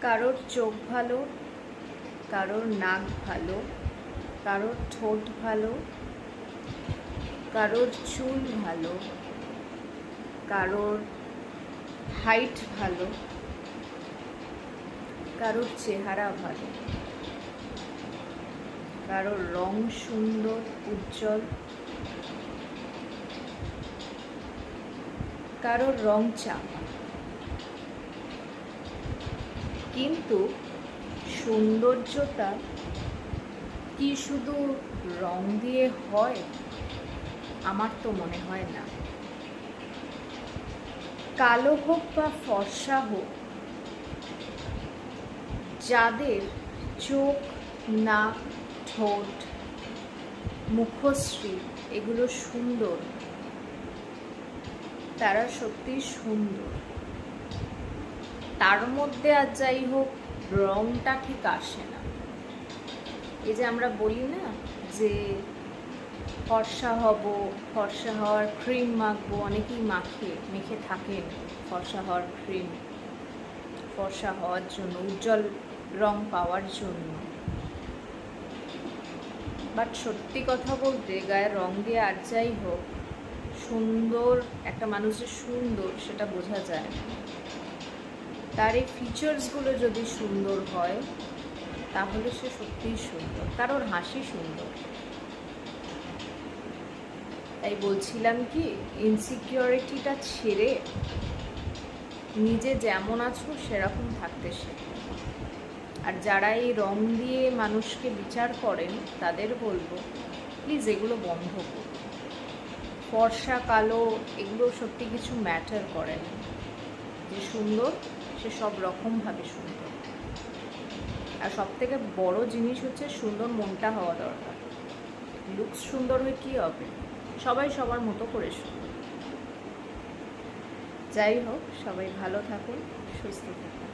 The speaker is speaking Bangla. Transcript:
কারোর চোখ ভালো, কারোর নাক ভালো, কারোর ঠোঁট ভালো, কারোর চুল ভালো, কারোর হাইট ভালো, কারোর চেহারা ভালো, কারোর রং সুন্দর উজ্জ্বল, কারোর রং চাপা। কিন্তু সৌন্দর্যতা কি শুধু রং দিয়ে হয়? আমার তো মনে হয় না। কালো হোক বা ফর্সা হোক, যাদের চোখ, নাক, ঠোঁট, মুখশ্রী এগুলো সুন্দর, তারা সত্যি সুন্দর। তার মধ্যে আর যাই হোক, রংটা ঠিক আসে না। এই যে আমরা বলি না যে ফর্সা হব, ফর্সা হওয়ার ক্রিম মাখবো, অনেকেই মেখে থাকেন ফর্সা হওয়ার ক্রিম, ফর্সা হওয়ার জন্য, উজ্জ্বল রং পাওয়ার জন্য। বাট সত্যি কথা বলতে, গায়ের রং দিয়ে আর যাই হোক, সুন্দর একটা মানুষ যে সুন্দর সেটা বোঝা যায়। তার এই ফিচার্সগুলো যদি সুন্দর হয় তাহলে সে সত্যিই সুন্দর। কারোর হাসি সুন্দর। তাই বলছিলাম কি, ইনসিকিউরিটিটা ছেড়ে নিজে যেমন আছো সেরকম থাকতে শেখো। আর যারা এই রং দিয়ে মানুষকে বিচার করেন তাদের বলবো, প্লিজ এগুলো বন্ধ করুন। ফর্সা কালো এগুলো সত্যি কিছু ম্যাটার করে না। যে সুন্দর সে সব রকমভাবে সুন্দর। আর সবথেকে বড় জিনিস হচ্ছে সুন্দর মনটা হওয়া দরকার। লুকস সুন্দর হয়ে কী হবে? সবাই সবার মতো করে সুন্দর। যাই হোক, সবাই ভালো থাকুন, সুস্থ থাকুন।